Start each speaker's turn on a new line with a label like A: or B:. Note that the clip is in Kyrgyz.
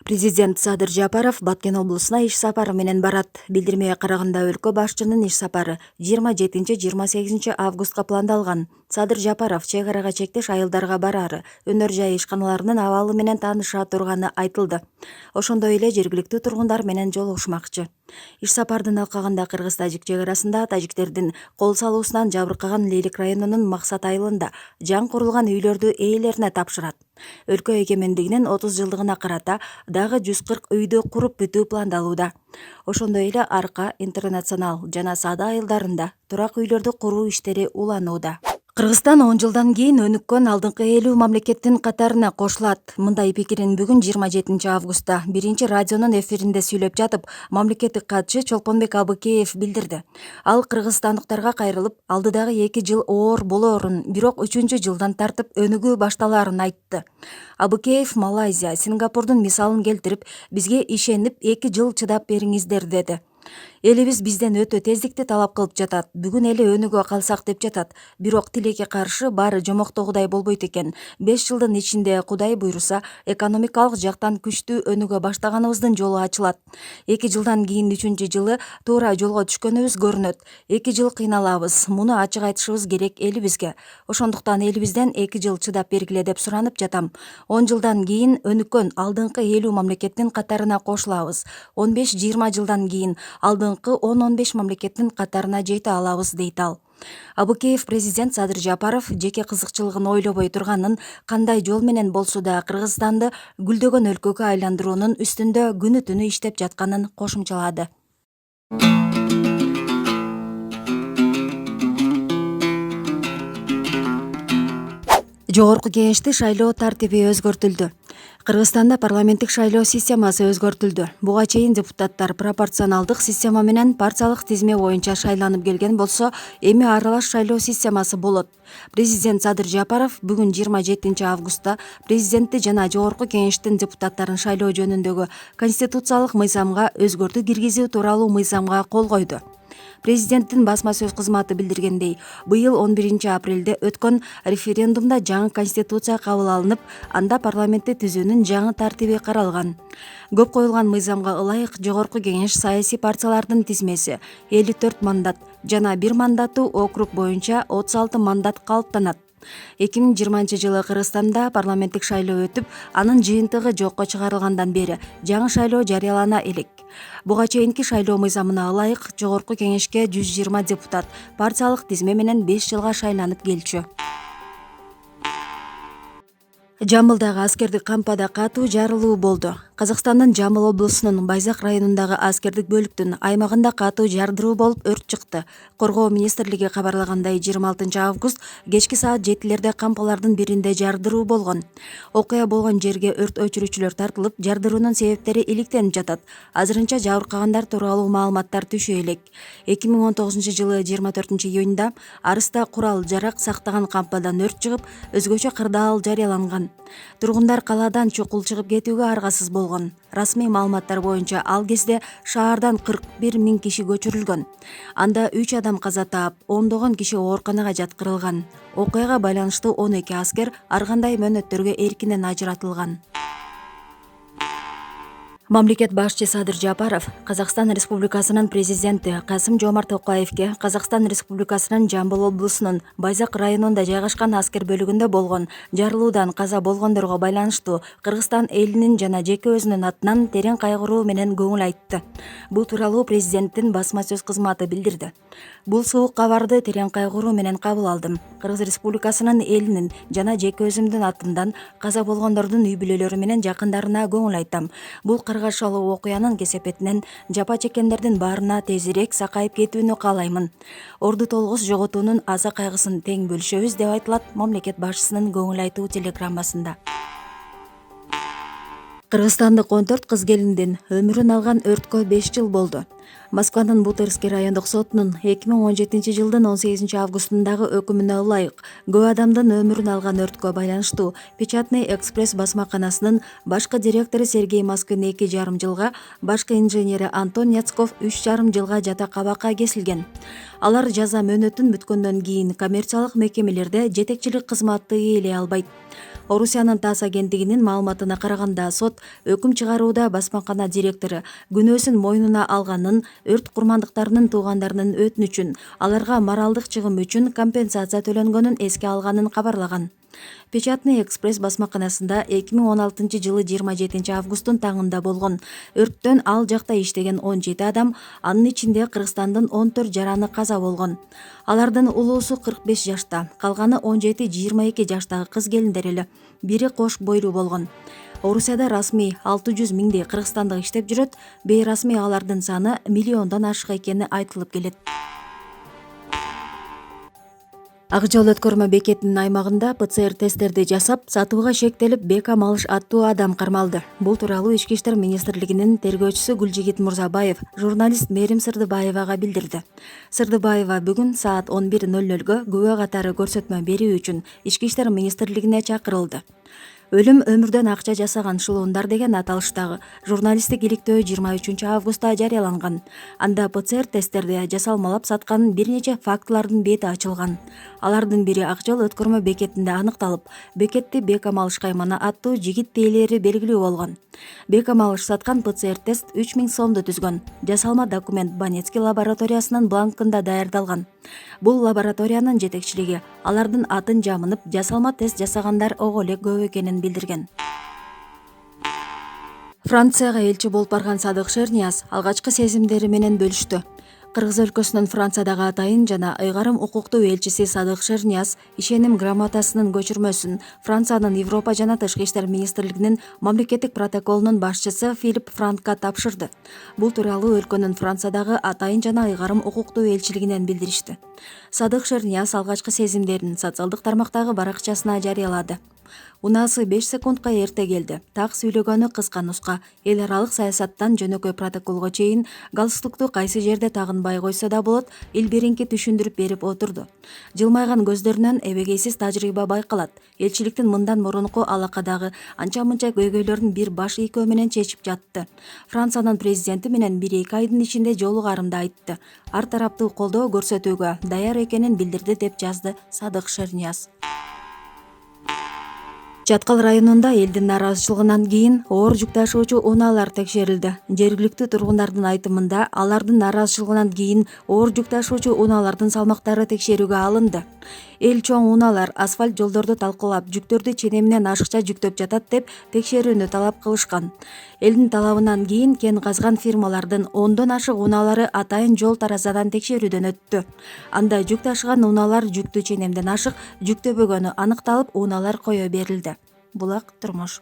A: Президент Садыр Жапаров Баткен облусуна иш сапары менен барат. Билдирмеге караганда өлкө башчынын иш сапары 27-28 августка пландалган. Садыр Жапаров чек арага чектеш айылдарга барары, өнөр жай ишканаларынын абалы менен тааныша турганы айтылды. Ошондой эле жергиликтүү тургундар менен жолугушмакчы. Иш сапардын алкагында кыргыз-тажик чек арасында тажиктердин кол салуусунан жабыркаган Лейлик районунун Максат айылында жаңы курулган үйлөрдү ээлерине тапшырат. Өлкө эгемендигинин 30 жылдыгына карата дагы 140 үйдү куруп бүтүү пландалууда. Ошондой эле Арка, Интернационал жана Саада айылдарында турак үйлөрдү куруу иштери уланууда. Кыргызстан 10 жылдан кийин өнүккөн алдыңкы 50 мамлекеттин катарына кошулат. Мындай пикирин бүгүн 27 августта биринчи радионун эфиринде сүйлөп жатып, мамлекеттик катчы Чолпонбек Абыкеев билдирди. Ал кыргызстандыктарга кайрылып, алдыдагы 2 жыл оор болоорун, бирок 3 жылдан тартып өнүгүү башталаарын айтты. Абыкеев Малайзия, Сингапурдун мисалын келтирип, бизге ишенип 2 жыл чыдап бериңиздер деди. Элибиз бизден өтө тездикти талап кылып жатат. Бүгүн эле өнүгө калсак деп жатат. Бирок тилекке каршы баары жомоктогудай болбойт экен. 5 жылдын ичинде Кудай буйруса, экономикалык жактан күчтүү өнүгө баштаганыбыздын жолу ачылат. 2 жылдан кийин 3-жылы туура жолго түшкөнүбүз көрүнөт. 2 жыл кыйналабыз. Муну ачык айтышыбыз керек элибизге. Ошондуктан элибизден 2 жыл чыдап бергиле деп суранып жатам. 10 жылдан кийин өнүккөн алдыңкы 50 мамлекеттин катарына кошулабыз. 15-20 жылдан кийин алдыңкы 10-15 мамлекеттин катарына жете алабыз, дейт ал. Абыкеев президент Садыр Жапаров жеке кызыкчылыгын ойлобой турганын, кандай жол менен болсо да Кыргызстанды гүлдөгөн өлкөгө айландыруунун үстүндө күнү түнү иштеп жатканын кошумчалады. Жогорку кеңешти шайлоо тартиби өзгөртүлдү. Кыргызстанда парламенттик шайлоо системасы өзгөртүлдү. Буга чейин депутаттар пропорционалдык система менен партиялык тизме боюнча шайланып келген болсо, эми аралаш шайлоо системасы болот. Президент Садыр Жапаров бүгүн 27 августта президентти жана жогорку кеңештин депутаттарын шайлоо жөнүндөгү конституциялык мыйзамга өзгөртүү киргизүү тууралуу мыйзамга кол койду. Президенттин басма сөз кызматы билдиргендей, быйыл 11 апрелде өткөн референдумда жаңы конституция кабыл алынып, анда парламентти түзүүнүн жаңы тартиби каралган. Көп коюлган мыйзамга ылайык жогорку кеңеш саясий партиялардын тизмеси 54 мандат жана 1 мандаттуу округ боюнча 36 мандат калыптанат. 2020 Кыргызстанда парламенттик шайлоо өтүп, анын жыйынтыгы жокко чыгарылгандан бери жаңы шайлоо жарыялана элек. Буга чейинки шайлоо мыйзамына ылайык жогорку кеңешке 120 депутат партиялык тизме менен 5 жылга шайланып келчү. Жамбылдагы аскердик кампада катуу жарылуу болду. Казакстандын Жамбыл облусунун Байзак районундагы аскердик бөлүктүн аймагында катуу жардыруу болуп өрт чыкты. Коргоо министрлиги кабарлагандай 26 август кечки саат 7-лерде кампалардын биринде жардыруу болгон. Окуя болгон жерге өрт өчүрүүчүлөр тартылып, жардыруунун себептери иликтенип жатат. Азырынча жабыркагандар тууралуу маалыматтар түшө элек. 2019 24 июнда Арыста курал жарак сактаган кампадан өрт чыгып, өзгөчө кырдаал жарыяланган. Тургундар калаадан чукул чыгып кетүүгө аргасыз болгон. Расмий маалыматтар боюнча ал кезде шаардан 41 000 киши көчүрүлгөн. Анда 3 адам каза таап, ондогон киши ооруканага жаткырылган. Окуяга байланыштуу 12 аскер ар кандай мөөнөттөргө эркинен ажыратылган. Мамлекет башчы Садыр Жапаров Казакстан Республикасынын президенти Касым-Жомарт Токаевке Казакстан Республикасынын Жамбыл облусунун Байзак районунда жайгашкан аскер бөлүгүндө болгон жарылуудан каза болгондорго байланыштуу Кыргызстан элинин жана жеке өзүнүн атынан терең кайгыруу менен көңүл айтты. Бул тууралуу президенттин басма сөз кызматы билдирди. Бул суук кабарды терең кайгыруу менен кабыл алдым. Кыргыз Республикасынын элинин жана жеке өзүмдүн атымдан каза болгондордун үй бүлөлөрү менен жакындарына көңүл айтам. Бул каргашалуу окуянын кесепетинен жапа чеккендердин баарына тезирээк сакайып кетүүнү каалаймын. Орду толгус жоготуунун аза кайгысын тең бөлүшөбүз деп айтылат мамлекет башчысынын көңүл айтуу телеграммасында. Кыргызстандык 14 кыз келиндин өмүрүн алган өрткө 5 жыл болду. Москванын Бутырский райондук сотунун 2017 жылдын 18 августундагы өкүмүнө ылайык көп адамдын өмүрүн алган өрткө байланыштуу Печатный экспресс басмаканасынын башкы директору Сергей Москвин 2,5 жылга, башкы инженери Антон Яцков 3,5 жылга жата кабакка кесилген. Алар жаза мөөнөтүн бүткөндөн кийин коммерциялык мекемелерде жетекчилик кызматты ээлей албайт. Орусиянын ТАСС агенттигинин маалыматына караганда сот өкүм чыгарууда басмакана директору күнөөсүн мойнуна алганын, өрт курмандыктарынын туугандарынын өтүнүчүн, аларга моралдык чыгым үчүн компенсация төлөнгөнүн эске алганын кабарлаган. Печатный экспресс басмаканасында 2016 жылы 27 августтун таңында болгон өрттөн ал жакта иштеген 17 адам, анын ичинде Кыргызстандын 14 жараны каза болгон. Алардын улуусу 45 жашта, калганы 17-22 жаштагы кыз келиндер эле, бири кош бойлуу болгон. Орусияда расмий 600 миңдей кыргызстандык иштеп жүрөт, бейрасмий алардын саны миллиондон ашык экени айтылып келет. Ак жол өткөрмө бекетинин аймагында ПЦР тесттерди жасап, сатууга шектелип бекам алыш аттуу адам кармалды. Бул тууралуу Ички иштер министрлигинин тергөөчүсү Гүлжигит Мурзабаев журналист Мерим Сырдыбаевага билдирди. Сырдыбаева бүгүн саат 11:00 күбө катары көрсөтмө берүү үчүн Ички иштер министрлигине чакырылды. Өлүм өмүрдөн акча жасаган шылуундар деген аталыштагы журналисттик иликтөө 23 августта жарыяланган. Анда ПЦР тесттерди жасалмалап саткан бир нече фактылардын бети ачылган. Алардын бири Ак жол өткөрмө бекетинде аныкталып, бекетти бекам алыш каймана аттуу жигит ээлери белгилүү болгон. Бекам алыш саткан ПЦР тест 3000 сомду түзгөн. Жасалма документ Банецкий лабораториясынын бланкында даярдалган. Бул лабораториянын жетекчилиги алардын атын жамынып, жасалма тест жасагандар ого эле көп экенин билдирген. Францияга элчи болуп барган Садык Шернияз алгачкы сезимдери менен бөлүштү. Кыргыз өлкөсүнүн Франциядагы атайын жана ыйгарым укуктуу элчиси Садык Шернияз ишеним грамотасынын көчүрмөсүн Франциянын Европа жана Тышкы иштер министрлигинин мамлекеттик протоколунун башчысы Филипп Франкка тапшырды. Бул тууралуу өлкөнүн Франциядагы атайын жана ыйгарым укуктуу элчилигинен билдиришти. Садык Шернияз алгачкы сезимдерин социалдык тармактагы баракчасына жарыялады. Унаасы 5 секундка эрте келди. Так сүйлөгөнү кыска нуска. Эл аралык саясаттан жөнөкөй протоколго чейин галстукту кайсы жерде тагынбай койсо да болот, эл биринки түшүндүрүп берип отурду. Жылмайган көздөрүнөн эбегейсиз тажрыйба байкалат. Элчиликтин мындан мурунку алакадагы анча-мынча көйгөйлөрүн бир баш ийкөө менен чечип жатты. Франциянын президенти менен 1-2 айдын ичинде жолугарымды айтты. Ар тараптуу колдоо көрсөтүүгө даяр экенин билдирди деп жазды Садык Шернияз. Жаткал районунда элдин нааразычылыгынан кийин оор жүк ташуучу унаалар текшерилди. Жергиликтүү тургундардын айтымында, алардын нааразычылыгынан кийин оор жүк ташуучу унаалардын салмактары текшерүүгө алынды. Эл чоң унаалар асфальт жолдорду талкуулап, жүктөрдү ченеминен ашыкча жүктөп жатат деп текшерүүнү талап кылышкан. Элдин талабынан кийин кен казган фирмалардын 10дон ашык унаалары атайын жол таразадан текшерүүдөн өттү. Анда жүк ташыган унаалар жүктү ченемден ашык жүктөбөгөнү аныкталып, унаалар кое берилди. Булак турмуш.